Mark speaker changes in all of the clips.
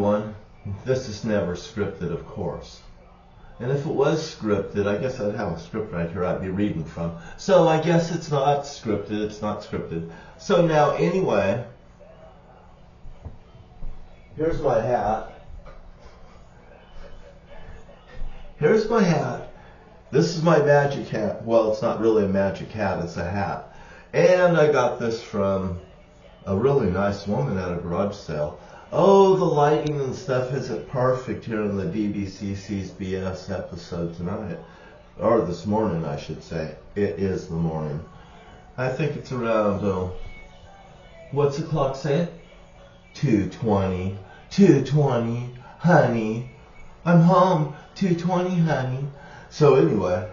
Speaker 1: everyone, this is never scripted, of course. And if it was scripted, I guess I'd have a script right here I'd be reading from. So I guess it's not scripted, it's not scripted. So now, anyway, here's my hat. Here's my hat. This is my magic hat. Well, it's not really a magic hat, it's a hat. And I got this from a really nice woman at a garage sale. Oh, the lighting and stuff isn't perfect here in the DBCC's BS episode tonight. Or this morning, I should say. It is the morning. I think it's around, what's the clock say? 2:20. 2:20, honey. I'm home. 2:20, honey. So anyway,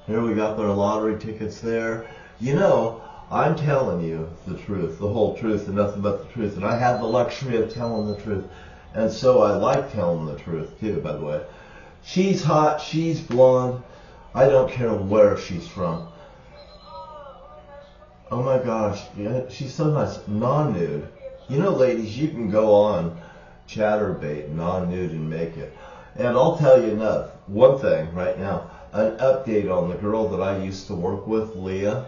Speaker 1: here we got their lottery tickets there. You know, I'm telling you the truth, the whole truth, and nothing but the truth. And I have the luxury of telling the truth. And so I like telling the truth, too, by the way. She's hot, she's blonde. I don't care where she's from. Oh my gosh, yeah, she's so nice. Non-nude. You know, ladies, you can go on Chatterbait, non-nude, and make it. And I'll tell you one thing right now. An update on the girl that I used to work with, Leah.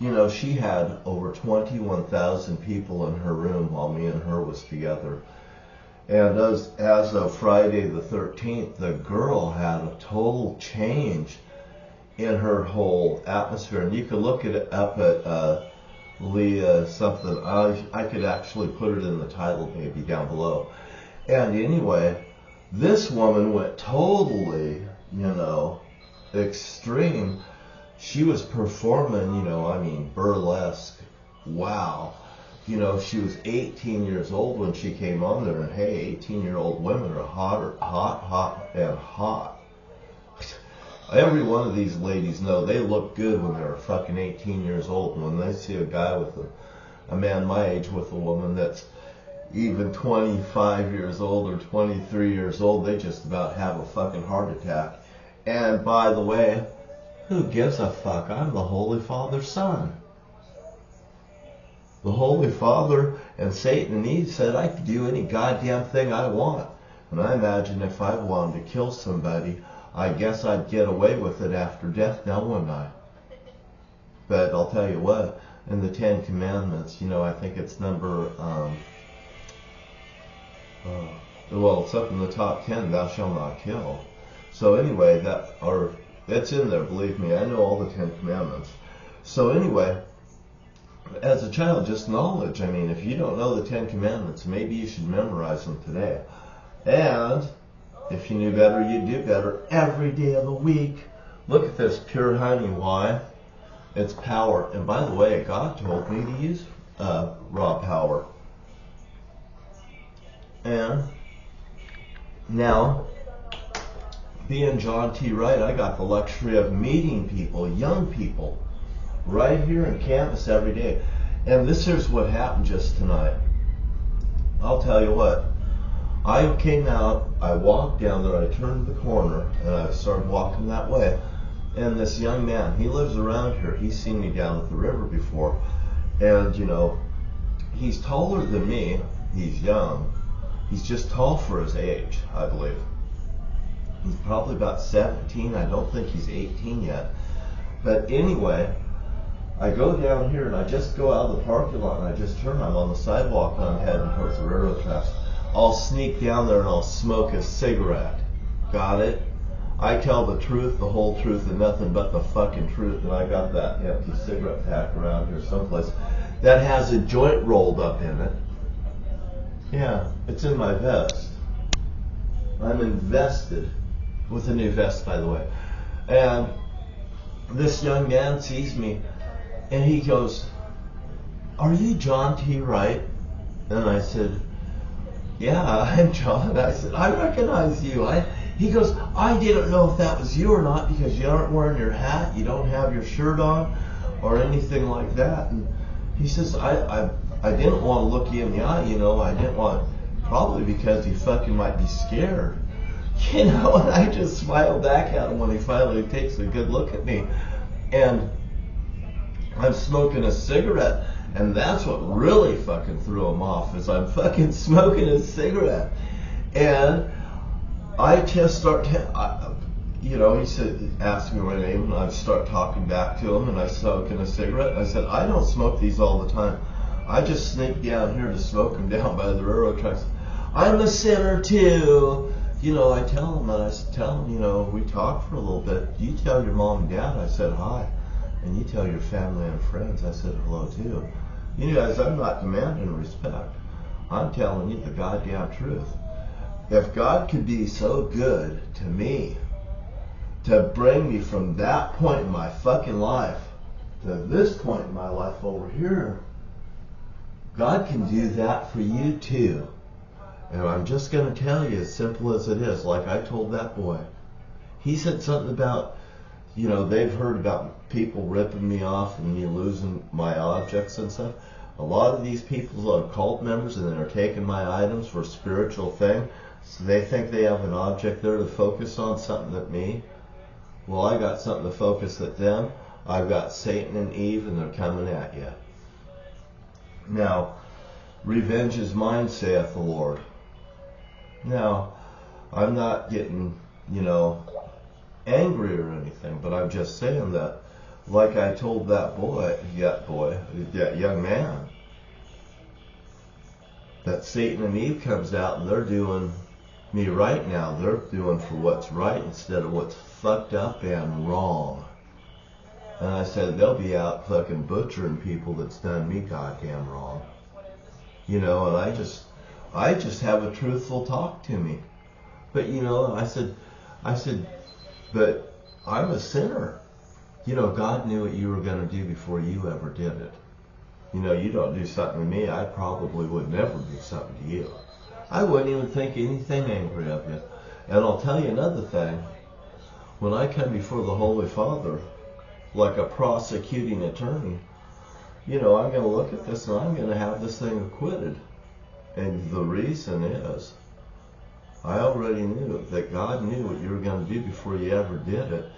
Speaker 1: You know, she had over 21,000 people in her room while me and her was together. And as of Friday the 13th, the girl had a total change in her whole atmosphere. And you can look it up at Leah something. I could actually put it in the title maybe down below. And anyway, this woman went totally, you know, extreme. She was performing, you know, I mean, burlesque. Wow. You know, she was 18 years old when she came on there. And hey, 18-year-old women are hot. Every one of these ladies know they look good when they're fucking 18 years old. And when they see a guy with a man my age with a woman that's even 25 years old or 23 years old, they just about have a fucking heart attack. And by the way, who gives a fuck? I'm the Holy Father's son. The Holy Father and Satan and Eve said I could do any goddamn thing I want. And I imagine if I wanted to kill somebody, I guess I'd get away with it after death now, wouldn't I? But I'll tell you what, in the Ten Commandments, you know, I think it's number, well, it's up in the top 10, thou shalt not kill. So anyway, that's in there, believe me. I know all the 10 Commandments. So anyway, as a child, just knowledge. I mean, if you don't know the 10 Commandments, maybe you should memorize them today. And if you knew better, you'd do better every day of the week. Look at this pure honey. Why? It's power. And by the way, God told me to use raw power. And now, being John T. Wright, I got the luxury of meeting people, young people, right here in campus every day. And this is what happened just tonight. I'll tell you what. I came out, I walked down there, I turned the corner, and I started walking that way. And this young man, he lives around here. He's seen me down at the river before. And, you know, he's taller than me. He's young. He's just tall for his age, I believe. He's probably about 17. I don't think he's 18 yet. But anyway, I go down here and I just go out of the parking lot and I just turn. I'm on the sidewalk and I'm heading towards the railroad tracks. I'll sneak down there and I'll smoke a cigarette. Got it? I tell the truth, the whole truth, and nothing but the fucking truth. And I got that empty cigarette pack around here someplace that has a joint rolled up in it. Yeah, it's in my vest. I'm invested with a new vest, by the way. And this young man sees me and he goes, "Are you John T. Wright?" And I said, "Yeah, I'm John." I said, "I recognize you." He goes, "I didn't know if that was you or not because you aren't wearing your hat, you don't have your shirt on or anything like that." And he says, I didn't want to look you in the eye, you know, I didn't want, probably because he fucking might be scared. You know, and I just smiled back at him when he finally takes a good look at me. And I'm smoking a cigarette. And that's what really fucking threw him off, is I'm fucking smoking a cigarette. And I just start, he said, asked me my name, and I start talking back to him, and I smoking a cigarette. And I said, I don't smoke these all the time. I just sneak down here to smoke them down by the railroad tracks. I'm a sinner too. I tell him, we talked for a little bit. You tell your mom and dad I said hi. And you tell your family and friends I said hello too. You guys, I'm not demanding respect. I'm telling you the goddamn truth. If God could be so good to me, to bring me from that point in my fucking life to this point in my life over here, God can do that for you too. And I'm just going to tell you, as simple as it is, like I told that boy. He said something about, they've heard about people ripping me off and me losing my objects and stuff. A lot of these people are cult members, and they're taking my items for a spiritual thing. So they think they have an object there to focus on, something at me. Well, I got something to focus at them. I've got Satan and Eve, and they're coming at you. Now, revenge is mine, saith the Lord. Now, I'm not getting, angry or anything, but I'm just saying that, like I told that young man, that Satan and Eve comes out and they're doing me right now. They're doing for what's right instead of what's fucked up and wrong. And I said, they'll be out fucking butchering people that's done me goddamn wrong. And I just have a truthful talk to me. But I said, but I'm a sinner. God knew what you were going to do before you ever did it. You don't do something to me, I probably would never do something to you. I wouldn't even think anything angry of you. And I'll tell you another thing. When I come before the Holy Father, like a prosecuting attorney, I'm going to look at this and I'm going to have this thing acquitted. And the reason is, I already knew that God knew what you were going to do before you ever did it.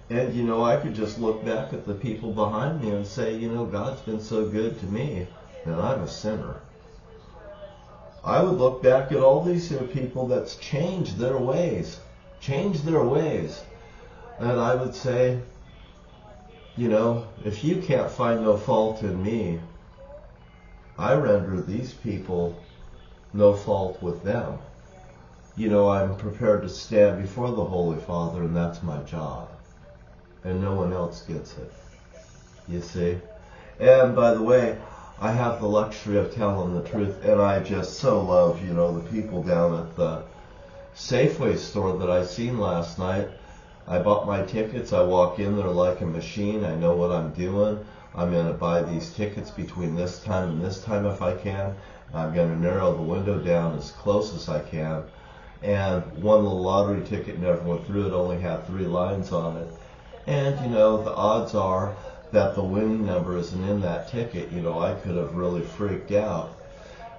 Speaker 1: And, I could just look back at the people behind me and say, God's been so good to me, and I'm a sinner. I would look back at all these people that's changed their ways. And I would say, if you can't find no fault in me, I render these people no fault with them. I'm prepared to stand before the Holy Father, and that's my job. And no one else gets it. You see? And by the way, I have the luxury of telling the truth, and I just so love, the people down at the Safeway store that I seen last night. I bought my tickets. I walk in there like a machine. I know what I'm doing. I'm going to buy these tickets between this time and this time if I can. I'm going to narrow the window down as close as I can. And one little lottery ticket never went through. It only had 3 lines on it. And, the odds are that the winning number isn't in that ticket. I could have really freaked out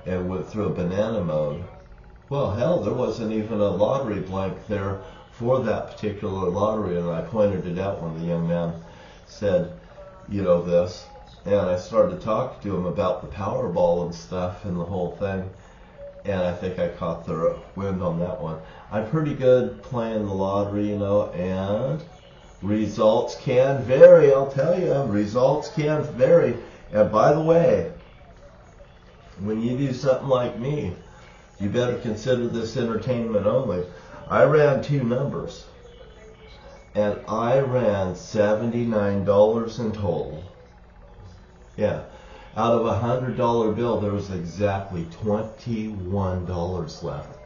Speaker 1: and went through a banana mode. Well, hell, there wasn't even a lottery blank there for that particular lottery, and I pointed it out when the young man said, this. And I started to talk to him about the Powerball and stuff and the whole thing. And I think I caught the wind on that one. I'm pretty good playing the lottery, and results can vary, I'll tell you. Results can vary. And by the way, when you do something like me, you better consider this entertainment only. I ran 2 numbers, and I ran $79 in total. Yeah. Out of a $100 bill, there was exactly $21 left.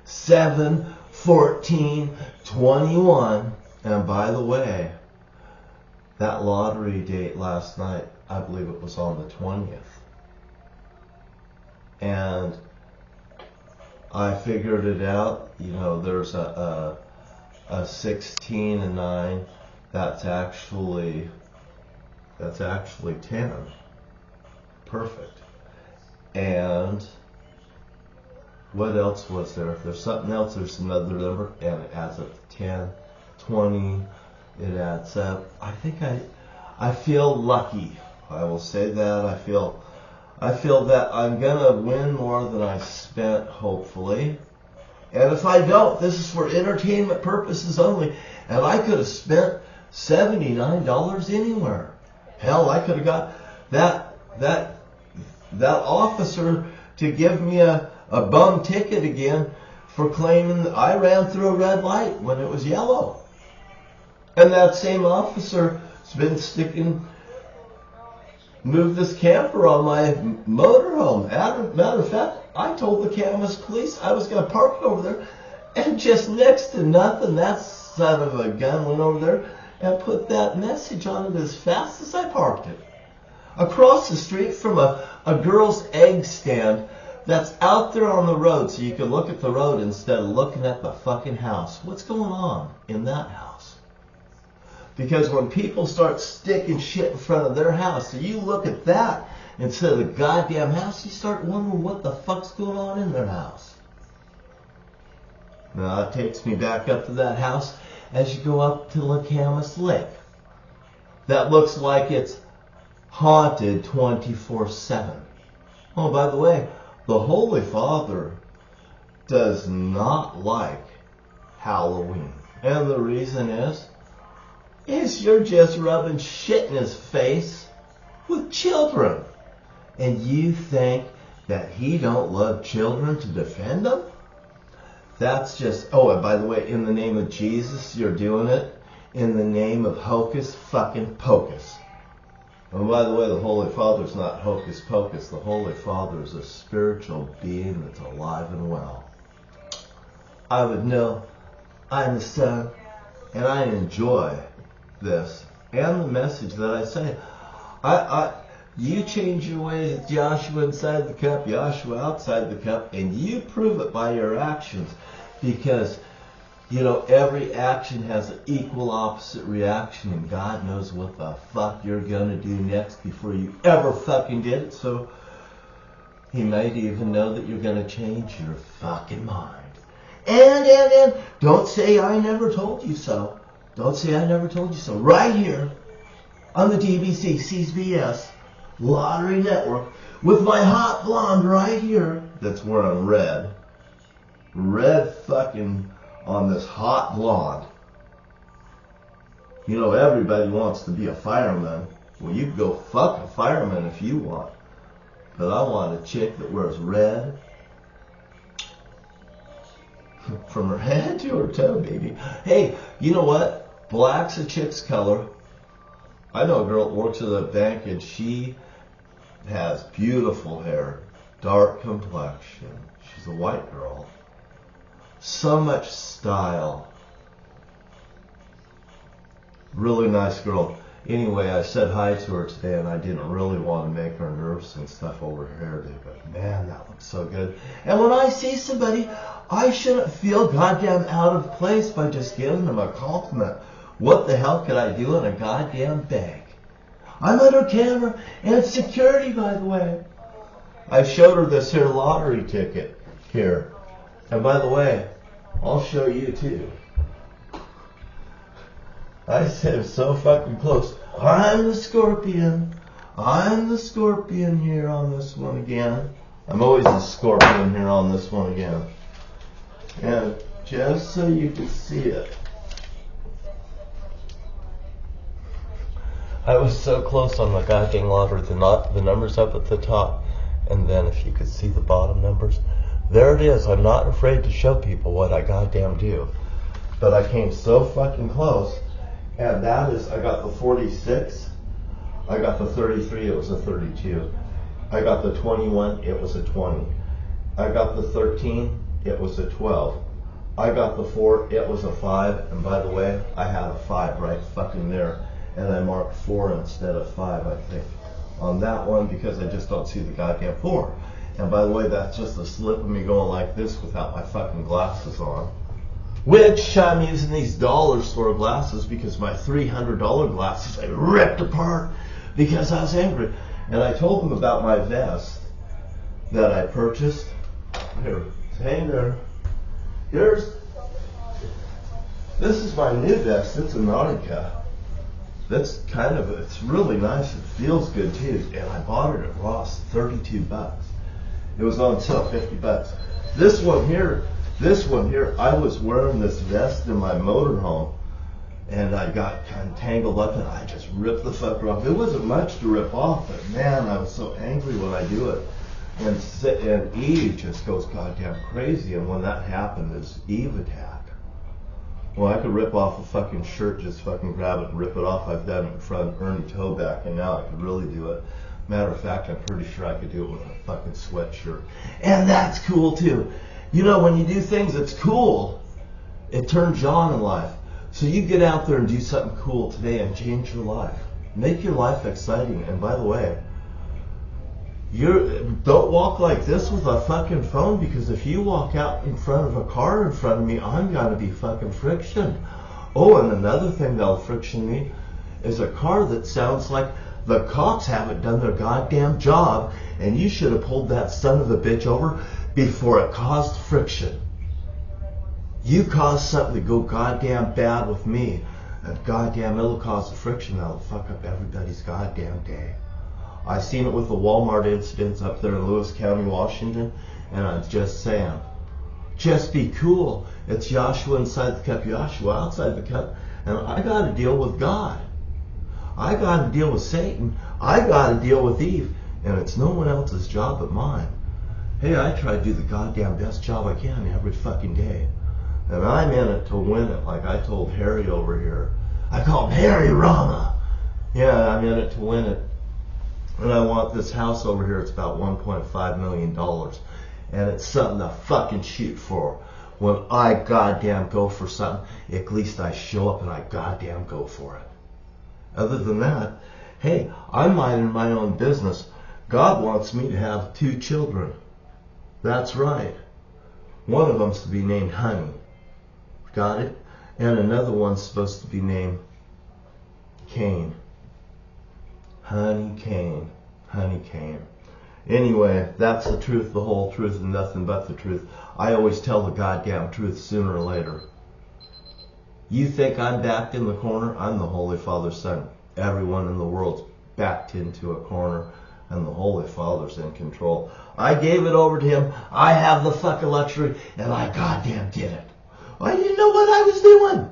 Speaker 1: 7, 14, 21. And by the way, that lottery date last night, I believe it was on the 20th. And I figured it out. There's a 16 and 9. That's actually 10. Perfect. And what else was there? If there's something else, there's another number, and it adds up to 10, 20. It adds up. I think I feel lucky. I will say that. I feel I feel that I'm gonna win more than I spent, hopefully. And if I don't, this is for entertainment purposes only. And I could have spent $79 anywhere. Hell, I could have got that officer to give me a bum ticket again for claiming that I ran through a red light when it was yellow. And that same officer has been moved this camper on my motorhome. Matter of fact, I told the Camas police I was going to park it over there, and just next to nothing, that son of a gun went over there and put that message on it as fast as I parked it. Across the street from a girl's egg stand that's out there on the road, so you can look at the road instead of looking at the fucking house. What's going on in that house? Because when people start sticking shit in front of their house, so you look at that instead of the goddamn house, you start wondering what the fuck's going on in their house. Now it takes me back up to that house as you go up to Camas Lake. That looks like it's haunted 24/7. Oh, by the way, the Holy Father does not like Halloween. And the reason is you're just rubbing shit in his face with children. And you think that he don't love children to defend them? That's just, oh, and by the way, in the name of Jesus, you're doing it in the name of hocus fucking pocus. And by the way, the Holy Father's not hocus pocus. The Holy Father is a spiritual being that's alive and well. I would know I'm the Son, and I enjoy this and the message that I say. You change your ways, Joshua inside the cup, Joshua outside the cup, and you prove it by your actions, because every action has an equal opposite reaction, and God knows what the fuck you're gonna do next before you ever fucking did it. So he might even know that you're gonna change your fucking mind. And don't say I never told you so. Don't say I never told you so. Right here on the DBC CBS Lottery Network with my hot blonde right here that's wearing red. Red fucking on this hot blonde. Everybody wants to be a fireman. Well, you can go fuck a fireman if you want. But I want a chick that wears red from her head to her toe, baby. Hey, you know what? Black's a chick's color. I know a girl that works at a bank, and she has beautiful hair, dark complexion. She's a white girl. So much style. Really nice girl. Anyway, I said hi to her today, and I didn't really want to make her nervous and stuff over her hair today, but man, that looks so good. And when I see somebody, I shouldn't feel goddamn out of place by just giving them a compliment. What the hell could I do in a goddamn bank? I'm under camera and security, by the way. I showed her this here lottery ticket here. And by the way, I'll show you too. I said so fucking close. I'm the scorpion. I'm the scorpion here on this one again. I'm always the scorpion here on this one again. And just so you can see it. I was so close on the goddamn lottery, the numbers up at the top, and then if you could see the bottom numbers, there it is. I'm not afraid to show people what I goddamn do. But I came so fucking close, and that is, I got the 46, I got the 33, it was a 32. I got the 21, it was a 20. I got the 13, it was a 12. I got the 4, it was a 5, and by the way, I had a 5 right fucking there. And I marked 4 instead of 5, I think, on that one, because I just don't see the goddamn 4. And by the way, that's just a slip of me going like this without my fucking glasses on. Which I'm using these dollar store glasses because my $300 glasses I ripped apart because I was angry. And I told them about my vest that I purchased. Here, hang there. This is my new vest. It's a Nautica. it's really nice. It feels good too. And I bought it at Ross, $32. It was on sale, $50. This one here, I was wearing this vest in my motorhome, and I got kind of tangled up, and I just ripped the fucker off. It wasn't much to rip off, but man, I was so angry when I do it. And Eve just goes goddamn crazy, and when that happened, is Eve attacked. Well, I could rip off a fucking shirt, just fucking grab it and rip it off. I've done it in front of Ernie Toback, and now I could really do it. Matter of fact, I'm pretty sure I could do it with a fucking sweatshirt. And that's cool too. You know, when you do things that's cool, it turns you on in life. So you get out there and do something cool today and change your life. Make your life exciting. And by the way, don't walk like this with a fucking phone, because if you walk out in front of a car in front of me, I'm gonna be fucking friction. Oh, and another thing that'll friction me is a car that sounds like the cops haven't done their goddamn job, and you should have pulled that son of a bitch over before it caused friction. You caused something to go goddamn bad with me, and goddamn it'll cause the friction that'll fuck up everybody's goddamn day. I seen it with the Walmart incidents up there in Lewis County, Washington, and I'm just saying, just be cool. It's Yahshua inside the cup, Yahshua outside the cup, and I got to deal with God. I got to deal with Satan. I got to deal with Eve, and it's no one else's job but mine. Hey, I try to do the goddamn best job I can every fucking day, and I'm in it to win it. Like I told Harry over here, I call him Harry Rama. Yeah, I'm in it to win it. And I want this house over here. It's about $1.5 million. And it's something to fucking shoot for. When I goddamn go for something, at least I show up and I goddamn go for it. Other than that, hey, I'm minding my own business. God wants me to have 2 children. That's right. One of them's to be named Honey. Got it? And another one's supposed to be named Cain. Honey Cain. Honey Cain. Anyway, that's the truth, the whole truth, and nothing but the truth. I always tell the goddamn truth sooner or later. You think I'm backed in the corner? I'm the Holy Father's son. Everyone in the world's backed into a corner, and the Holy Father's in control. I gave it over to him. I have the fucking luxury, and I goddamn did it. I didn't know what I was doing.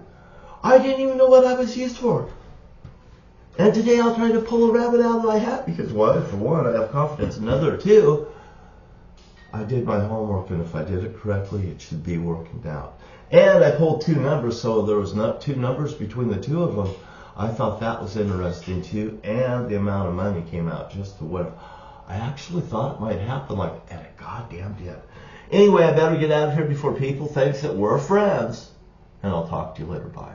Speaker 1: I didn't even know what I was used for. And today I'll try to pull a rabbit out of my hat because, well, for one, I have confidence. Another, two, I did my homework, and if I did it correctly, it should be working out. And I pulled 2 numbers, so there was not 2 numbers between the 2 of them. I thought that was interesting too, and the amount of money came out just to win. I actually thought it might happen, and it goddamn did. Anyway, I better get out of here before people think that we're friends, and I'll talk to you later. Bye.